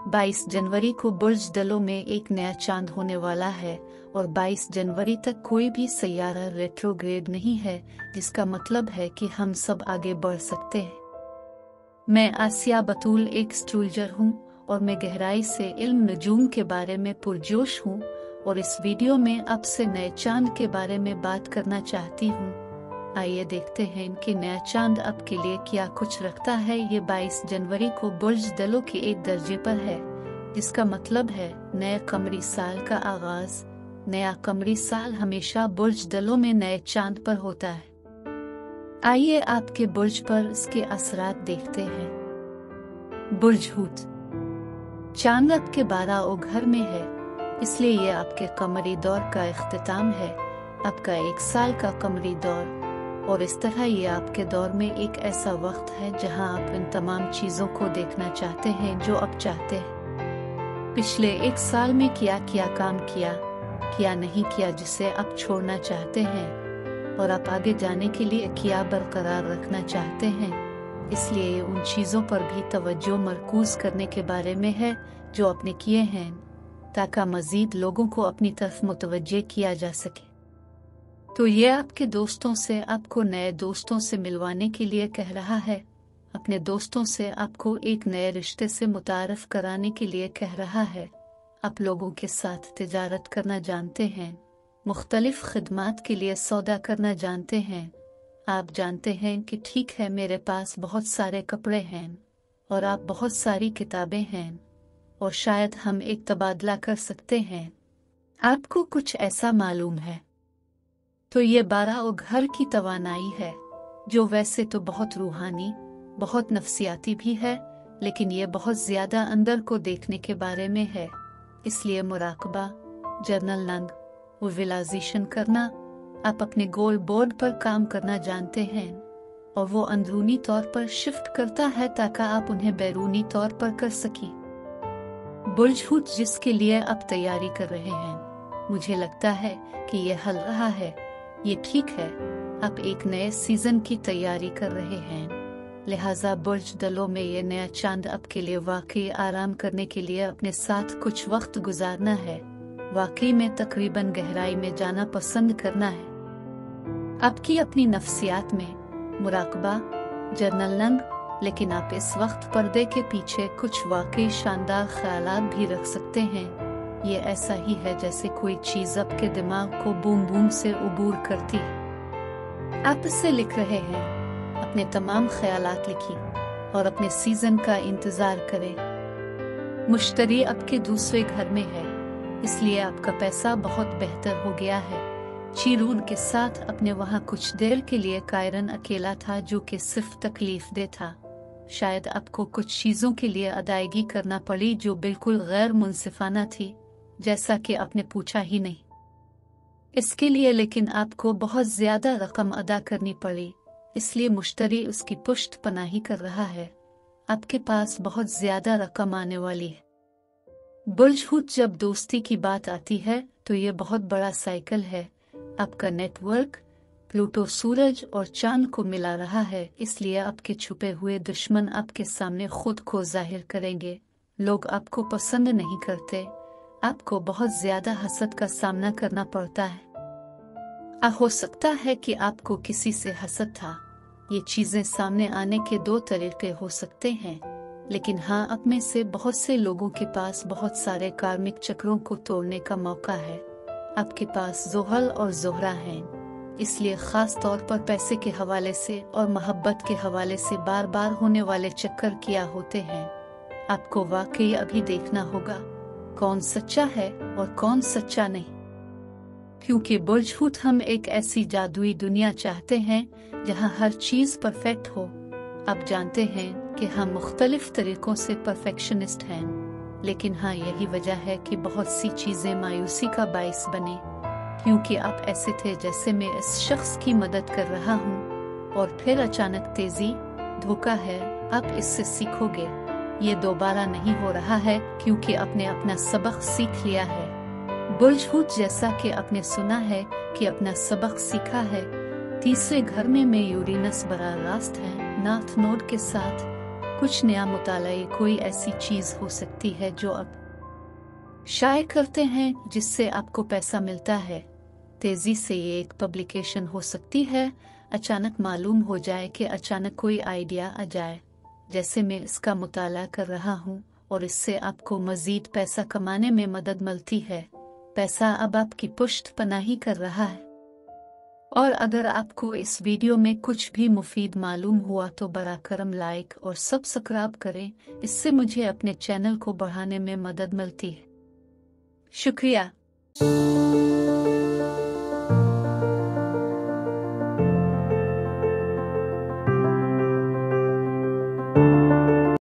22 जनवरी को बुर्ज डलो में एक नया चांद होने वाला है और 22 जनवरी तक कोई भी सैयारा रेट्रोग्रेड नहीं है, जिसका मतलब है कि हम सब आगे बढ़ सकते हैं। मैं आसिया बतूल एक एस्ट्रोलॉजर हूँ और मैं गहराई से इल्म नजूम के बारे में पुरजोश हूँ और इस वीडियो में आपसे नए चांद के बारे में बात करना चाहती हूँ। आइए देखते हैं कि नया चांद आपके लिए क्या कुछ रखता है। ये 22 जनवरी को बुर्ज डलो के एक दर्जे पर है, जिसका मतलब है नए कमरी साल का आगाज। नया कमरी साल हमेशा बुर्ज डलो में नए चांद पर होता है। आइए आपके बुर्ज पर इसके असरात देखते हैं। बुर्ज हूत, चांद आपके 12 घर में है, इसलिए ये आपके कमरी दौर का इख्तिताम है, आपका 1 साल का कमरी दौर। और इस तरह ये आपके दौर में एक ऐसा वक्त है जहां आप इन तमाम चीजों को देखना चाहते हैं जो आप चाहते हैं। पिछले 1 साल में क्या काम किया नहीं किया जिसे आप छोड़ना चाहते हैं, और आप आगे जाने के लिए क्या बरकरार रखना चाहते हैं। इसलिए उन चीजों पर भी तवज्जो मरकूज करने के बारे में है जो आपने किए हैं, ताकि मजीद लोगों को अपनी तरफ मुतवज्जे किया जा सके। तो ये आपके दोस्तों से आपको नए दोस्तों से मिलवाने के लिए कह रहा है। अपने दोस्तों से आपको एक नए रिश्ते से मुतारफ कराने के लिए कह रहा है। आप लोगों के साथ तिजारत करना जानते हैं, मुख्तलिफ खिदमात के लिए सौदा करना जानते हैं। आप जानते हैं कि ठीक है, मेरे पास बहुत सारे कपड़े हैं और आप बहुत सारी किताबें हैं और शायद हम एक तबादला कर सकते हैं। आपको कुछ ऐसा मालूम है। तो ये 12 घर की तवानाई है, जो वैसे तो बहुत रूहानी, बहुत नफ्सियाती भी है, लेकिन ये बहुत ज्यादा अंदर को देखने के बारे में है। इसलिए मुराकबा, जर्नल नंग, विजुअलाइजेशन करना, आप अपने गोल बोर्ड पर काम करना जानते हैं और वो अंदरूनी तौर पर शिफ्ट करता है ताकि आप उन्हें बैरूनी तौर पर कर सकें। बुर्ज हूत जिसके लिए आप तैयारी कर रहे हैं, मुझे लगता है कि ये हल रहा है। ये ठीक है, आप एक नए सीजन की तैयारी कर रहे हैं, लिहाजा बुर्ज डलो में ये नया चांद आपके लिए वाकई आराम करने के लिए अपने साथ कुछ वक्त गुजारना है, वाकई में तकरीबन गहराई में जाना पसंद करना है। आपकी अपनी नफ्सियात में मुराकबा, जर्नल नंग, लेकिन आप इस वक्त पर्दे के पीछे कुछ वाकई शानदार ख्यालात भी रख सकते हैं। ये ऐसा ही है जैसे कोई चीज आपके दिमाग को बूम बूम से उबूर करती है। आप इससे लिख रहे हैं, अपने तमाम ख्यालात लिखिए और अपने सीजन का इंतजार करें। मुश्तरी आपके दूसरे घर में है, इसलिए आपका पैसा बहुत बेहतर हो गया है। चीरून के साथ अपने वहाँ कुछ देर के लिए कायरन अकेला था, जो कि सिर्फ तकलीफ दे था। शायद आपको कुछ चीजों के लिए अदायगी करना पड़ी जो बिल्कुल गैर मुनसिफाना थी, जैसा कि आपने पूछा ही नहीं इसके लिए, लेकिन आपको बहुत ज्यादा रकम अदा करनी पड़ी, इसलिए मुश्तरी उसकी पुष्ट पनाही कर रहा है। आपके पास बहुत ज्यादा रकम आने वाली है। बुर्ज हूत जब दोस्ती की बात आती है तो ये बहुत बड़ा साइकिल है। आपका नेटवर्क प्लूटो सूरज और चांद को मिला रहा है, इसलिए आपके छुपे हुए दुश्मन आपके सामने खुद को जाहिर करेंगे। लोग आपको पसंद नहीं करते, आपको बहुत ज्यादा हसद का सामना करना पड़ता है। हो सकता है कि आपको किसी से हसद था। ये चीजें सामने आने के 2 तरीके हो सकते हैं, लेकिन हाँ, आप में से बहुत से लोगों के पास बहुत सारे कार्मिक चक्रों को तोड़ने का मौका है। आपके पास जोहल और जोहरा हैं, इसलिए खास तौर पर पैसे के हवाले से और मोहब्बत के हवाले से बार बार होने वाले चक्कर किया होते हैं। आपको वाकई अभी देखना होगा कौन सच्चा है और कौन सच्चा नहीं, क्योंकि बुर्ज हूत हम एक ऐसी जादुई दुनिया चाहते हैं जहां हर चीज परफेक्ट हो। आप जानते हैं कि हम मुख्तलिफ तरीकों से परफेक्शनिस्ट हैं, लेकिन हाँ, यही वजह है कि बहुत सी चीजें मायूसी का बाइस बने, क्योंकि आप ऐसे थे जैसे मैं इस शख्स की मदद कर रहा हूँ और फिर अचानक तेजी, धोखा है। आप इससे सीखोगे, ये दोबारा नहीं हो रहा है क्योंकि आपने अपना सबक सीख लिया है। बुर्ज हूत जैसा कि आपने सुना है कि अपना सबक सीखा है, तीसरे घर में यूरेनस बराह रास्त है नॉर्थ नोड के साथ। कुछ नया मुताला कोई ऐसी चीज हो सकती है जो आप शाये करते हैं जिससे आपको पैसा मिलता है। तेजी से ये एक पब्लिकेशन हो सकती है। अचानक मालूम हो जाए कि अचानक कोई आइडिया आ जाए, जैसे मैं इसका मुताला कर रहा हूँ और इससे आपको मजीद पैसा कमाने में मदद मिलती है। पैसा अब आपकी पुष्ट पनाही कर रहा है। और अगर आपको इस वीडियो में कुछ भी मुफीद मालूम हुआ तो बरा करम लाइक और सब्सक्राइब करें, इससे मुझे अपने चैनल को बढ़ाने में मदद मिलती है। शुक्रिया।